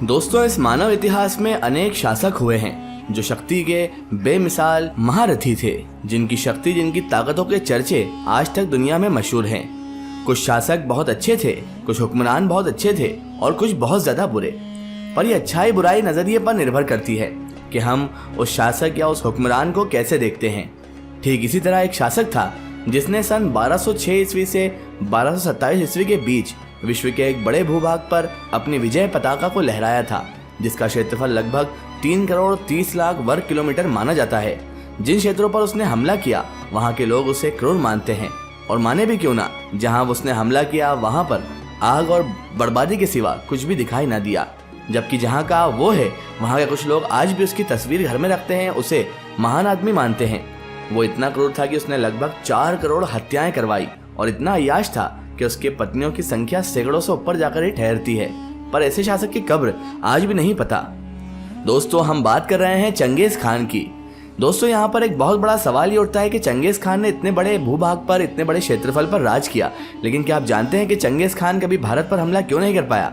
दोस्तों, इस मानव इतिहास में अनेक शासक हुए हैं जो शक्ति के बेमिसाल महारथी थे, जिनकी शक्ति, जिनकी ताकतों के चर्चे आज तक दुनिया में मशहूर हैं। कुछ शासक बहुत अच्छे थे, कुछ हुक्मरान बहुत अच्छे थे और कुछ बहुत ज्यादा बुरे। पर यह अच्छाई बुराई नजरिए पर निर्भर करती है कि हम उस शासक या उस हुक्मरान को कैसे देखते हैं। ठीक इसी तरह एक शासक था जिसने सन 1206 ईस्वी से 1227 ईस्वी के बीच विश्व के एक बड़े भूभाग पर अपनी विजय पताका को लहराया था, जिसका क्षेत्रफल लगभग 3 करोड़ 30 लाख वर्ग किलोमीटर माना जाता है। जिन क्षेत्रों पर उसने हमला किया वहां के लोग उसे क्रूर मानते हैं, और माने भी क्यों ना, जहां उसने हमला किया वहां पर आग और बर्बादी के सिवा कुछ भी दिखाई ना दिया। जबकि जहां का वो है वहां के कुछ लोग आज भी उसकी तस्वीर घर में रखते हैं, उसे महान आदमी मानते हैं। वो इतना क्रूर था कि उसने लगभग 4 करोड़ हत्याएं करवाई और इतना अय्याश था कि उसके पत्नियों की संख्या सैकड़ों से ऊपर जाकर ही ठहरती है। पर ऐसे शासक की कब्र आज भी नहीं पता। दोस्तों, हम बात कर रहे हैं चंगेज खान की। दोस्तों, यहाँ पर एक बहुत बड़ा सवाल ये उठता है कि चंगेज खान ने इतने बड़े भूभाग पर, इतने बड़े क्षेत्रफल पर राज किया, लेकिन क्या आप जानते हैं कि चंगेज खान कभी भारत पर हमला क्यों नहीं कर पाया?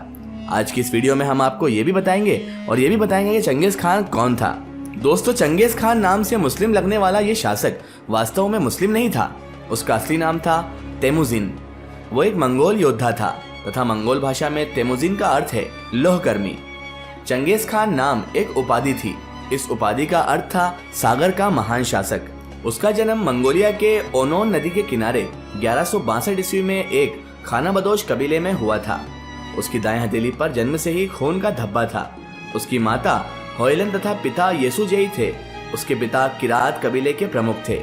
आज की इस वीडियो में हम आपको ये भी बताएंगे और ये भी बताएंगे कि चंगेज खान कौन था। दोस्तों, चंगेज खान नाम से मुस्लिम लगने वाला ये शासक वास्तव में मुस्लिम नहीं था। उसका असली नाम था तेमुजिन। वो एक मंगोल योद्धा था तथा मंगोल भाषा में तेमुजिन का अर्थ है लोहकर्मी। चंगेज खान नाम एक उपाधि थी। इस उपाधि का अर्थ था सागर का महान शासक। उसका जन्म मंगोलिया के ओनोन नदी के किनारे 1162 ईस्वी में एक खानाबदोश कबीले में हुआ था। उसकी दाएं हथेली पर जन्म से ही खून का धब्बा था। उसकी माता होयलन तथा पिता येसुजेई थे। उसके पिता किरात कबीले के प्रमुख थे।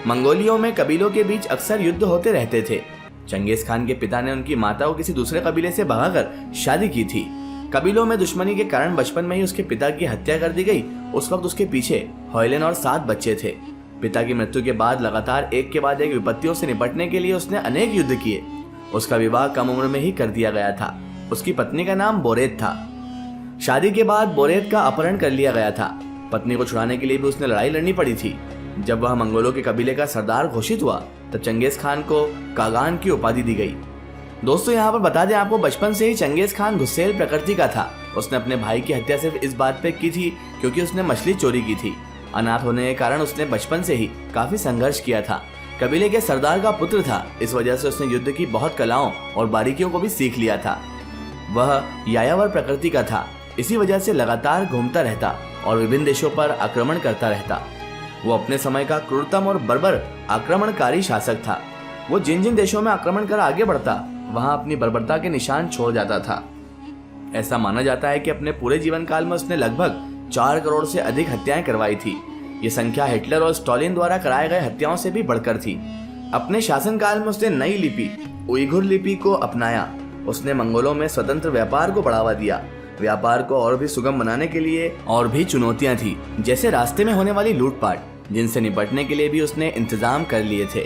मंगोलियों में कबीलों के बीच अक्सर युद्ध होते रहते थे। चंगेज खान के पिता ने उनकी माता को किसी दूसरे कबीले से भगाकर शादी की थी। कबीलों में दुश्मनी के कारण बचपन में ही उसके पिता की हत्या कर दी गई। उस वक्त उसके पीछे होयलन और 7 बच्चे थे। पिता की मृत्यु के बाद लगातार एक के बाद एक विपत्तियों से निपटने के लिए उसने अनेक युद्ध किए। उसका विवाह कम उम्र में ही कर दिया गया था। उसकी पत्नी का नाम बोरेत था। शादी के बाद बोरेत का अपहरण कर लिया गया था। पत्नी को छुड़ाने के लिए भी उसने लड़ाई लड़नी पड़ी थी। जब वह मंगोलों के कबीले का सरदार घोषित हुआ तब चंगेज खान को कागान की उपाधि दी गई। दोस्तों, यहाँ पर बता दें आपको, बचपन से ही चंगेज खान गुस्सैल प्रकृति का था। उसने अपने भाई की हत्या सिर्फ इस बात पे की थी क्योंकि उसने मछली चोरी की थी। अनाथ होने के कारण उसने बचपन से ही काफी संघर्ष किया था। कबीले के सरदार का पुत्र था, इस वजह से उसने युद्ध की बहुत कलाओं और बारीकियों को भी सीख लिया था। वह यायावर प्रकृति का था, इसी वजह से लगातार घूमता रहता और विभिन्न देशों पर आक्रमण करता रहता। वो अपने समय का क्रूरतम और बर्बर आक्रमणकारी शासक था। वो जिन जिन देशों में आक्रमण कर आगे बढ़ता वहां अपनी बर्बरता के निशान छोड़ जाता था। ऐसा माना जाता है कि अपने पूरे जीवन काल में उसने लगभग 4 करोड़ से अधिक हत्याएं करवाई थी। ये संख्या हिटलर और स्टालिन द्वारा कराए गए हत्याओं से भी बढ़कर थी। अपने शासनकाल में उसने नई लिपि उइघुर लिपि को अपनाया। उसने मंगोलों में स्वतंत्र व्यापार को बढ़ावा दिया। व्यापार को और भी सुगम बनाने के लिए और भी चुनौतियां थी, जैसे रास्ते में होने वाली लूटपाट, जिनसे निपटने के लिए भी उसने इंतजाम कर लिए थे।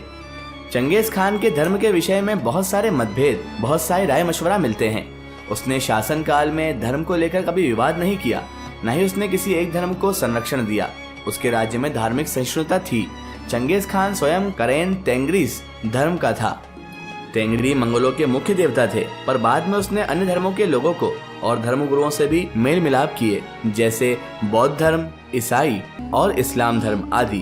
चंगेज खान के धर्म के विषय में बहुत सारे मतभेद, बहुत सारे राय मशवरा मिलते हैं। उसने शासन काल में धर्म को लेकर कभी विवाद नहीं किया, न ही उसने किसी एक धर्म को संरक्षण दिया। उसके राज्य में धार्मिक सहिष्णुता थी। चंगेज खान स्वयं करेन तेंग्रीस धर्म का था। तेंगरी मंगोलों के मुख्य देवता थे, पर बाद में उसने अन्य धर्मों के लोगों को और धर्मगुरुओं से भी मेल मिलाप किए, जैसे बौद्ध धर्म, ईसाई और इस्लाम धर्म आदि।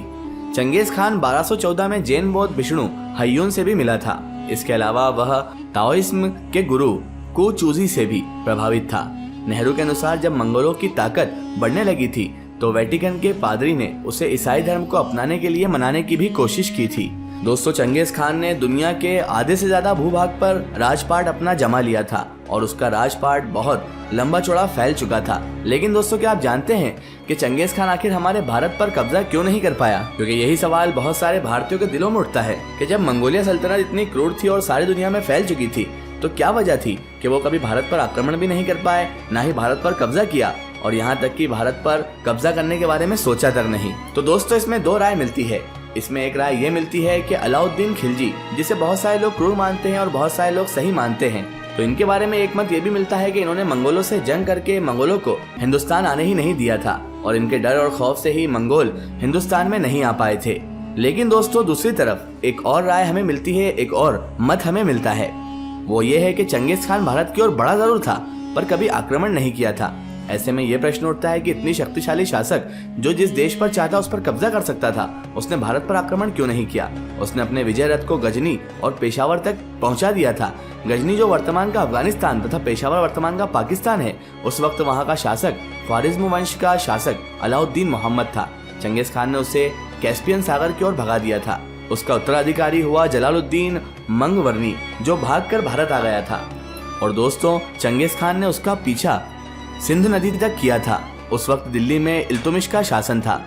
चंगेज खान 1214 में जैन बौद्ध विष्णु हय्यून से भी मिला था। इसके अलावा वह ताओइस्म के गुरु कोचुजी से भी प्रभावित था। नेहरू के अनुसार जब मंगोलों की ताकत बढ़ने लगी थी तो वेटिकन के पादरी ने उसे ईसाई धर्म को अपनाने के लिए मनाने की भी कोशिश की थी। दोस्तों, चंगेज खान ने दुनिया के आधे से ज्यादा भूभाग पर राजपाट अपना जमा लिया था और उसका राजपाट बहुत लंबा चौड़ा फैल चुका था। लेकिन दोस्तों, क्या आप जानते हैं कि चंगेज खान आखिर हमारे भारत पर कब्जा क्यों नहीं कर पाया? क्योंकि यही सवाल बहुत सारे भारतीयों के दिलों में उठता है कि जब मंगोलिया सल्तनत इतनी क्रूर थी और सारी दुनिया में फैल चुकी थी, तो क्या वजह थी कि वो कभी भारत पर आक्रमण भी नहीं कर पाए, न ही भारत पर कब्जा किया, और यहाँ तक कि भारत पर कब्जा करने के बारे में सोचा तक नहीं। तो दोस्तों, इसमें 2 राय मिलती है। इसमें एक राय ये मिलती है कि अलाउद्दीन खिलजी, जिसे बहुत सारे लोग क्रूर मानते हैं और बहुत सारे लोग सही मानते हैं, तो इनके बारे में एक मत ये भी मिलता है कि इन्होंने मंगोलों से जंग करके मंगोलों को हिंदुस्तान आने ही नहीं दिया था और इनके डर और खौफ से ही मंगोल हिंदुस्तान में नहीं आ पाए थे। लेकिन दोस्तों, दूसरी तरफ एक और राय हमें मिलती है, एक और मत हमें मिलता है। वो ये है कि चंगेज खान भारत की ओर बड़ा जरूर था पर कभी आक्रमण नहीं किया था। ऐसे में ये प्रश्न उठता है कि इतनी शक्तिशाली शासक जो जिस देश पर चाहता उस पर कब्जा कर सकता था, उसने भारत पर आक्रमण क्यों नहीं किया। उसने अपने विजय रथ को गजनी और पेशावर तक पहुंचा दिया था। गजनी जो वर्तमान का अफगानिस्तान तथा पेशावर वर्तमान का पाकिस्तान है। उस वक्त वहां का शासक ख्वारिज्म वंश का शासक अलाउद्दीन मोहम्मद था। चंगेज खान ने उसे कैस्पियन सागर की ओर भगा दिया था। उसका उत्तराधिकारी हुआ जलालुद्दीन मंगवर्नी, जो भागकर भारत आ गया था। और दोस्तों, चंगेज खान ने उसका पीछा सिंध नदी तक किया था। उस वक्त दिल्ली में इल्तुमिश का शासन था।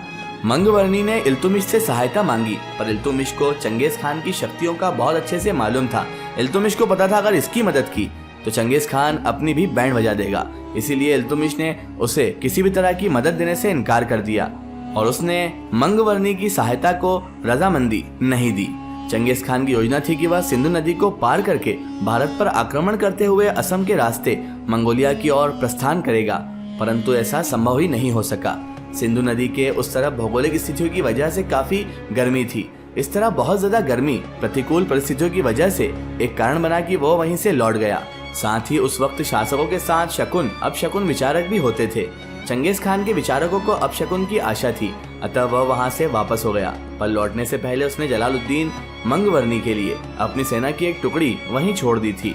मंगवर्नी ने इल्तुमिश से सहायता मांगी, पर इल्तुमिश को चंगेज खान की शक्तियों का बहुत अच्छे से मालूम था। इल्तुमिश को पता था अगर इसकी मदद की तो चंगेज खान अपनी भी बैंड बजा देगा। इसीलिए इल्तुमिश ने उसे किसी भी तरह की मदद देने से इनकार कर दिया और उसने मंगवर्नी की सहायता को रजामंदी नहीं दी। चंगेज खान की योजना थी कि वह सिंधु नदी को पार करके भारत पर आक्रमण करते हुए असम के रास्ते मंगोलिया की ओर प्रस्थान करेगा, परंतु ऐसा संभव ही नहीं हो सका। सिंधु नदी के उस तरफ भौगोलिक स्थितियों की वजह से काफी गर्मी थी। इस तरह बहुत ज्यादा गर्मी प्रतिकूल परिस्थितियों की वजह से एक कारण बना कि वो वहीं से लौट गया। साथ ही उस वक्त शासकों के साथ शकुन अपशकुन विचारक भी होते थे। चंगेज खान के विचारकों को अपशकुन की आशा थी, अतः वह वहां से वापस हो गया। पर लौटने से पहले उसने जलालुद्दीन मंगवर्नी के लिए अपनी सेना की एक टुकड़ी वहीं छोड़ दी थी।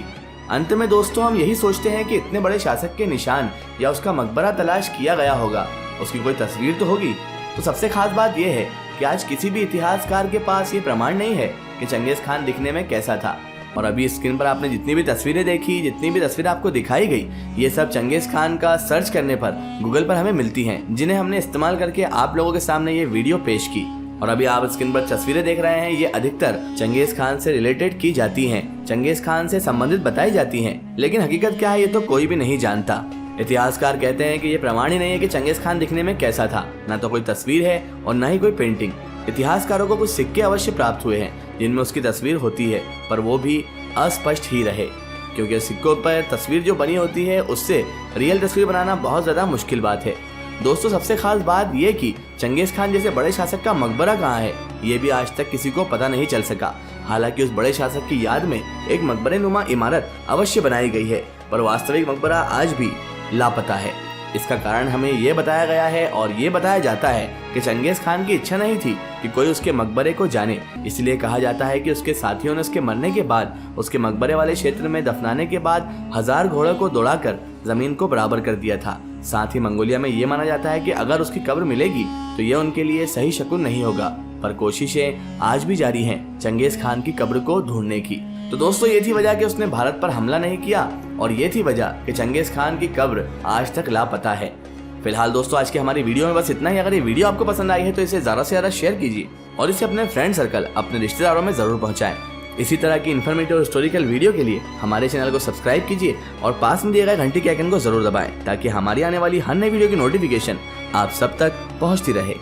अंत में दोस्तों, हम यही सोचते हैं कि इतने बड़े शासक के निशान या उसका मकबरा तलाश किया गया होगा, उसकी कोई तस्वीर तो होगी। तो सबसे खास बात यह है कि आज किसी भी इतिहासकार के पास ये प्रमाण नहीं है कि चंगेज खान दिखने में कैसा था। और अभी स्क्रीन पर आपने जितनी भी तस्वीरें देखी, जितनी भी तस्वीरें आपको दिखाई गई, ये सब चंगेज खान का सर्च करने पर गूगल पर हमें मिलती हैं, जिन्हें हमने इस्तेमाल करके आप लोगों के सामने ये वीडियो पेश की। और अभी आप स्क्रीन पर तस्वीरें देख रहे हैं, ये अधिकतर चंगेज खान से रिलेटेड की जाती हैं, चंगेज खान से संबंधित बताई जाती हैं, लेकिन हकीकत क्या है ये तो कोई भी नहीं जानता। इतिहासकार कहते हैं कि ये प्रमाण ही नहीं है कि चंगेज खान दिखने में कैसा था, ना तो कोई तस्वीर है और ना ही कोई पेंटिंग। इतिहासकारों को कुछ सिक्के अवश्य प्राप्त हुए हैं जिनमें उसकी तस्वीर होती है, पर वो भी अस्पष्ट ही रहे, क्योंकि सिक्कों पर तस्वीर जो बनी होती है उससे रियल तस्वीर बनाना बहुत ज्यादा मुश्किल बात है। दोस्तों, सबसे खास बात यह कि चंगेज खान जैसे बड़े शासक का मकबरा कहाँ है, ये भी आज तक किसी को पता नहीं चल सका। हालांकि उस बड़े शासक की याद में एक मकबरे नुमा इमारत अवश्य बनाई गई है, पर वास्तविक मकबरा आज भी लापता है। इसका कारण हमें ये बताया गया है और ये बताया जाता है कि चंगेज खान की इच्छा नहीं थी कि कोई उसके मकबरे को जाने। इसलिए कहा जाता है कि उसके साथियों ने उसके मरने के बाद उसके मकबरे वाले क्षेत्र में दफनाने के बाद 1000 घोड़ों को दौड़ाकर जमीन को बराबर कर दिया था। साथ ही मंगोलिया में ये माना जाता है कि अगर उसकी कब्र मिलेगी तो ये उनके लिए सही शकुन नहीं होगा, पर कोशिशें आज भी जारी हैं चंगेज खान की कब्र को ढूंढने की। तो दोस्तों, ये थी वजह कि उसने भारत पर हमला नहीं किया और ये थी वजह कि चंगेज खान की कब्र आज तक लापता है। फिलहाल दोस्तों, आज की हमारी वीडियो में बस इतना ही। अगर ये वीडियो आपको पसंद आई है तो इसे ज्यादा से ज्यादा शेयर कीजिए और इसे अपने फ्रेंड सर्कल, अपने रिश्तेदारों में जरूर पहुंचाएं। इसी तरह की इन्फॉर्मेटिव और हिस्टोरिकल वीडियो के लिए हमारे चैनल को सब्सक्राइब कीजिए और पास में दिए गए घंटी के आइकन को जरूर दबाएं, ताकि हमारी आने वाली हर नई वीडियो की नोटिफिकेशन आप सब तक पहुंचती रहे।